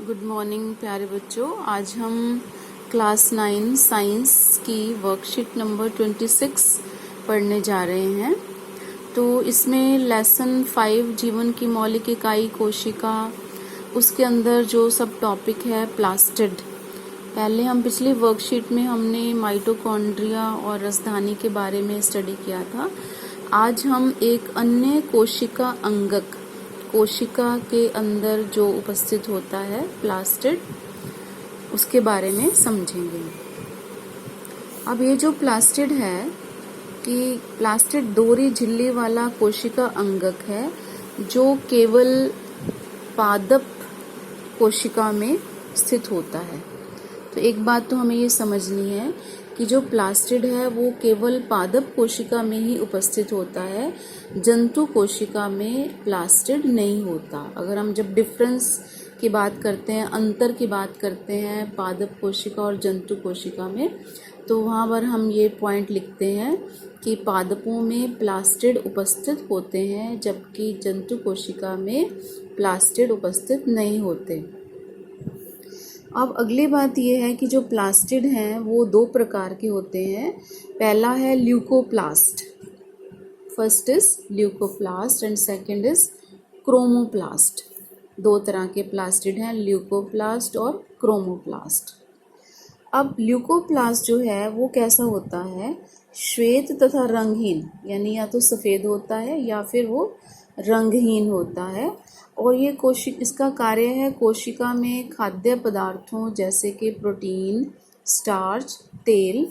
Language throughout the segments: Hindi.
गुड मॉर्निंग प्यारे बच्चों। आज हम क्लास 9 साइंस की वर्कशीट नंबर 26 पढ़ने जा रहे हैं। तो इसमें लेसन 5 जीवन की मौलिक इकाई कोशिका, उसके अंदर जो सब टॉपिक है प्लास्टिड। पहले हम पिछली वर्कशीट में हमने माइटोकॉन्ड्रिया और राजधानी के बारे में स्टडी किया था। आज हम एक अन्य कोशिका अंगक, कोशिका के अंदर जो उपस्थित होता है प्लास्टिड, उसके बारे में समझेंगे। अब ये जो प्लास्टिड है कि प्लास्टिड दोहरी झिल्ली वाला कोशिका अंगक है जो केवल पादप कोशिका में स्थित होता है। तो एक बात तो हमें ये समझनी है कि जो प्लास्टिड है वो केवल पादप कोशिका में ही उपस्थित होता है, जंतु कोशिका में प्लास्टिड नहीं होता। अगर हम जब डिफरेंस की बात करते हैं, अंतर की बात करते हैं पादप कोशिका और जंतु कोशिका में, तो वहाँ पर हम ये पॉइंट लिखते हैं कि पादपों में प्लास्टिड उपस्थित होते हैं जबकि जंतु कोशिका में प्लास्टिड उपस्थित नहीं होते। अब अगली बात यह है कि जो प्लास्टिड हैं वो दो प्रकार के होते हैं। पहला है leucoplast, first is leucoplast and second is chromoplast. दो तरह के प्लास्टिड हैं, ल्यूकोप्लास्ट और क्रोमोप्लास्ट। अब ल्यूकोप्लास्ट जो है वो कैसा होता है, श्वेत तथा रंगहीन, यानी या तो सफ़ेद होता है या फिर वो रंगहीन होता है। और ये इसका कार्य है कोशिका में खाद्य पदार्थों जैसे कि प्रोटीन, स्टार्च, तेल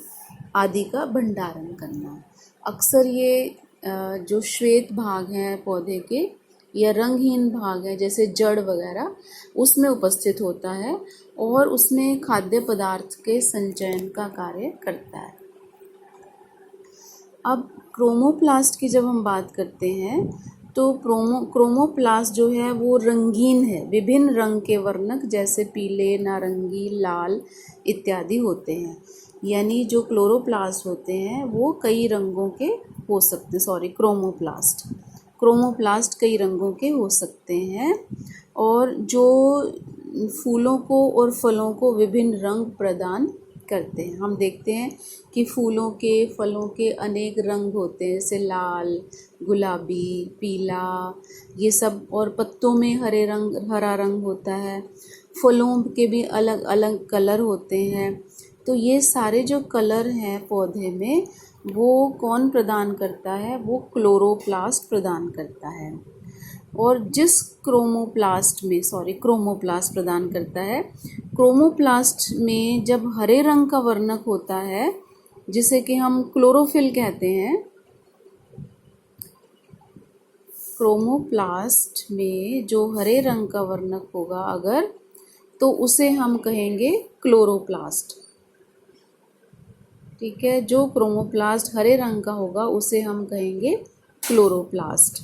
आदि का भंडारण करना। अक्सर ये जो श्वेत भाग हैं पौधे के या रंगहीन भाग है जैसे जड़ वगैरह, उसमें उपस्थित होता है और उसमें खाद्य पदार्थ के संचयन का कार्य करता है। अब क्रोमोप्लास्ट की जब हम बात करते हैं तो क्रोमोप्लास्ट जो है वो रंगीन है, विभिन्न रंग के वर्णक जैसे पीले, नारंगी, लाल इत्यादि होते हैं। यानी जो क्लोरोप्लास्ट होते हैं वो कई रंगों के हो सकते हैं, क्रोमोप्लास्ट कई रंगों के हो सकते हैं। और जो फूलों को और फलों को विभिन्न रंग प्रदान करते हैं। हम देखते हैं कि फूलों के, फलों के अनेक रंग होते हैं जैसे लाल, गुलाबी, पीला, ये सब। और पत्तों में हरा रंग होता है। फलों के भी अलग अलग कलर होते हैं। तो ये सारे जो कलर हैं पौधे में वो कौन प्रदान करता है, वो क्लोरोप्लास्ट प्रदान करता है। और जिस क्रोमोप्लास्ट प्रदान करता है। क्रोमोप्लास्ट में जब हरे रंग का वर्णक होता है जिसे कि हम क्लोरोफिल कहते हैं, क्रोमोप्लास्ट में जो हरे रंग का वर्णक होगा अगर, तो उसे हम कहेंगे क्लोरोप्लास्ट। ठीक है, जो क्रोमोप्लास्ट हरे रंग का होगा उसे हम कहेंगे क्लोरोप्लास्ट।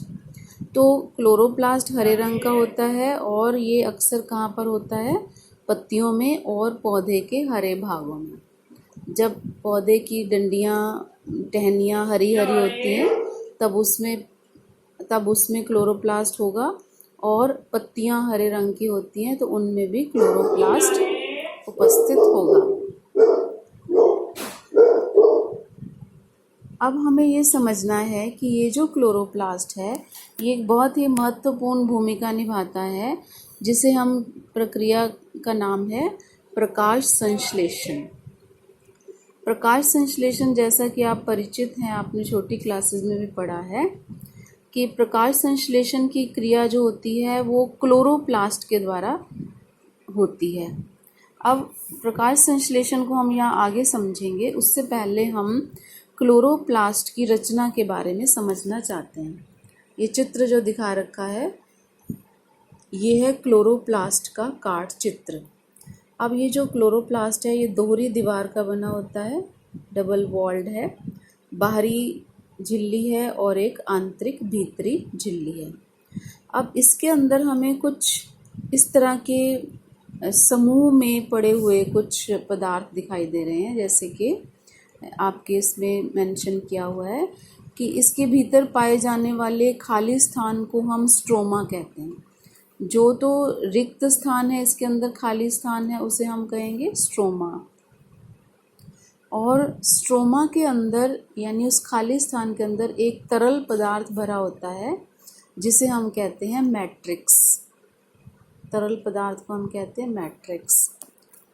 तो क्लोरोप्लास्ट हरे रंग का होता है और ये अक्सर कहाँ पर होता है, पत्तियों में और पौधे के हरे भागों में। जब पौधे की डंडियाँ, टहनियाँ हरी हरी होती हैं तब उसमें क्लोरोप्लास्ट होगा, और पत्तियाँ हरे रंग की होती हैं तो उनमें भी क्लोरोप्लास्ट उपस्थित होगा। अब हमें ये समझना है कि ये जो क्लोरोप्लास्ट है ये एक बहुत ही महत्वपूर्ण भूमिका निभाता है, जिसे हम प्रक्रिया का नाम है प्रकाश संश्लेषण। प्रकाश संश्लेषण, जैसा कि आप परिचित हैं, आपने छोटी क्लासेस में भी पढ़ा है कि प्रकाश संश्लेषण की क्रिया जो होती है वो क्लोरोप्लास्ट के द्वारा होती है। अब प्रकाश संश्लेषण को हम यहाँ आगे समझेंगे, उससे पहले हम क्लोरोप्लास्ट की रचना के बारे में समझना चाहते हैं। ये चित्र जो दिखा रखा है ये है क्लोरोप्लास्ट का काट चित्र। अब ये जो क्लोरोप्लास्ट है ये दोहरी दीवार का बना होता है, डबल वॉल्ड है, बाहरी झिल्ली है और एक आंतरिक भीतरी झिल्ली है। अब इसके अंदर हमें कुछ इस तरह के समूह में पड़े हुए कुछ पदार्थ दिखाई दे रहे हैं, जैसे कि आपके इसमें मेंशन किया हुआ है कि इसके भीतर पाए जाने वाले खाली स्थान को हम स्ट्रोमा कहते हैं। जो तो रिक्त स्थान है, इसके अंदर खाली स्थान है, उसे हम कहेंगे स्ट्रोमा। और स्ट्रोमा के अंदर यानी उस खाली स्थान के अंदर एक तरल पदार्थ भरा होता है जिसे हम कहते हैं मैट्रिक्स। तरल पदार्थ को हम कहते हैं मैट्रिक्स।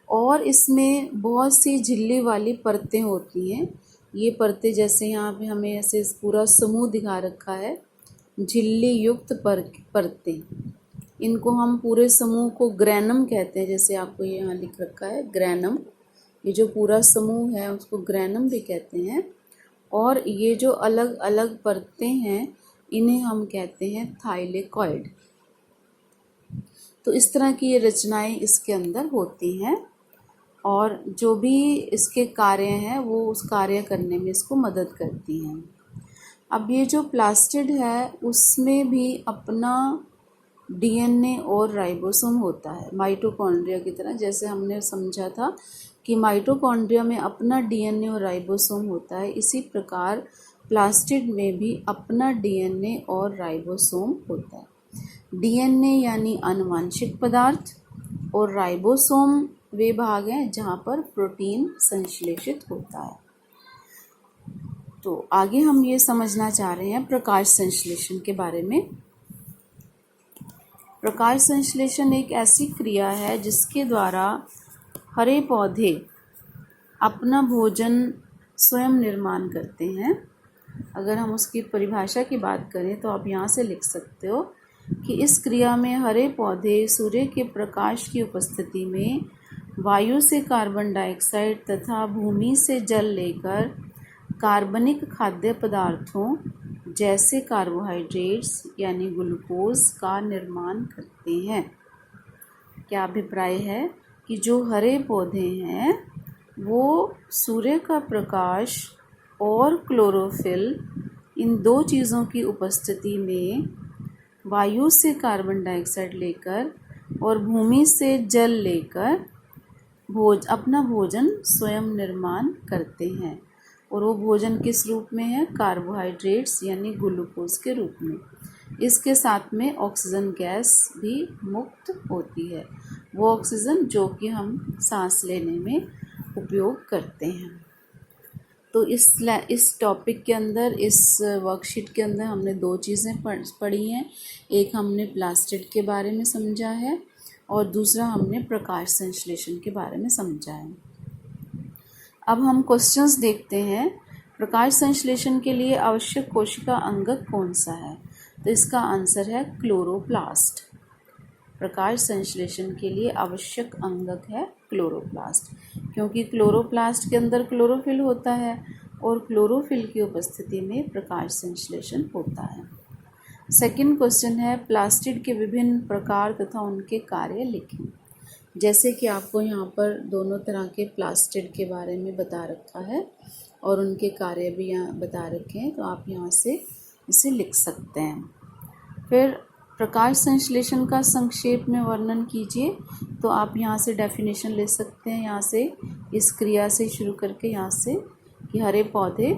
और इसमें बहुत सी झिल्ली वाली परतें होती हैं। ये परतें जैसे यहाँ पे हमें ऐसे पूरा समूह दिखा रखा है, झिल्ली युक्त परतें, इनको हम पूरे समूह को ग्रैनम कहते हैं। जैसे आपको ये यहाँ लिख रखा है ग्रैनम, ये जो पूरा समूह है उसको ग्रैनम भी कहते हैं। और ये जो अलग अलग परतें हैं इन्हें हम कहते हैं थाइलेकॉइड। तो इस तरह की ये रचनाएं इसके अंदर होती हैं और जो भी इसके कार्य हैं वो उस कार्य करने में इसको मदद करती हैं। अब ये जो प्लास्टिड है उसमें भी अपना डीएनए और राइबोसोम होता है, माइटोकॉन्ड्रिया की तरह। जैसे हमने समझा था कि माइटोकॉन्ड्रिया में अपना डीएनए और राइबोसोम होता है, इसी प्रकार प्लास्टिड में भी अपना डीएनए और राइबोसोम होता है। डीएनए यानी आनुवंशिक पदार्थ और राइबोसोम वे भाग हैं जहाँ पर प्रोटीन संश्लेषित होता है। तो आगे हम ये समझना चाह रहे हैं प्रकाश संश्लेषण के बारे में। प्रकाश संश्लेषण एक ऐसी क्रिया है जिसके द्वारा हरे पौधे अपना भोजन स्वयं निर्माण करते हैं। अगर हम उसकी परिभाषा की बात करें तो आप यहाँ से लिख सकते हो कि इस क्रिया में हरे पौधे सूर्य के प्रकाश की उपस्थिति में वायु से कार्बन डाइऑक्साइड तथा भूमि से जल लेकर कार्बनिक खाद्य पदार्थों जैसे कार्बोहाइड्रेट्स यानी ग्लूकोज का निर्माण करते हैं। क्या अभिप्राय है कि जो हरे पौधे हैं वो सूर्य का प्रकाश और क्लोरोफिल इन दो चीज़ों की उपस्थिति में वायु से कार्बन डाइऑक्साइड लेकर और भूमि से जल लेकर अपना भोजन स्वयं निर्माण करते हैं। और वो भोजन किस रूप में है? कार्बोहाइड्रेट्स यानी ग्लूकोज के रूप में। इसके साथ में ऑक्सीजन गैस भी मुक्त होती है, वो ऑक्सीजन जो कि हम सांस लेने में उपयोग करते हैं। तो इस टॉपिक के अंदर, इस वर्कशीट के अंदर हमने दो चीज़ें पढ़ी हैं। एक हमने प्लास्टिड के बारे में समझा है और दूसरा हमने प्रकाश संश्लेषण के बारे में समझा है। अब हम क्वेश्चंस देखते हैं। प्रकाश संश्लेषण के लिए आवश्यक कोशिका अंगक कौन सा है? तो इसका आंसर है क्लोरोप्लास्ट। प्रकाश संश्लेषण के लिए आवश्यक अंगक है क्लोरोप्लास्ट, क्योंकि क्लोरोप्लास्ट के अंदर क्लोरोफिल होता है और क्लोरोफिल की उपस्थिति में प्रकाश संश्लेषण होता है। सेकंड क्वेश्चन है प्लास्टिड के विभिन्न प्रकार तथा उनके कार्य लिखें। जैसे कि आपको यहाँ पर दोनों तरह के प्लास्टिड के बारे में बता रखा है और उनके कार्य भी यहाँ बता रखे हैं, तो आप यहाँ से इसे लिख सकते हैं। फिर प्रकाश संश्लेषण का संक्षेप में वर्णन कीजिए, तो आप यहाँ से डेफिनेशन ले सकते हैं, यहाँ से इस क्रिया से शुरू करके यहाँ से कि हरे पौधे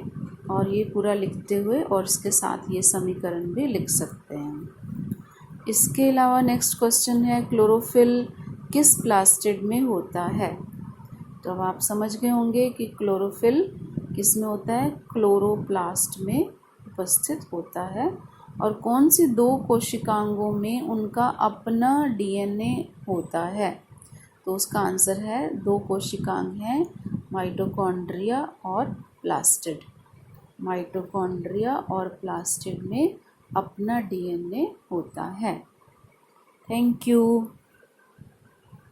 और ये पूरा लिखते हुए और इसके साथ ये समीकरण भी लिख सकते हैं। इसके अलावा नेक्स्ट क्वेश्चन है क्लोरोफिल किस प्लास्टिड में होता है? तो अब आप समझ गए होंगे कि क्लोरोफिल किस में होता है? क्लोरोप्लास्ट में उपस्थित होता है। और कौन सी दो कोशिकांगों में उनका अपना डीएनए होता है? तो उसका आंसर है दो कोशिकांग हैं, माइटोकॉन्ड्रिया और प्लास्टिड। माइटोकॉन्ड्रिया और प्लास्टिड में अपना डीएनए होता है। Thank you.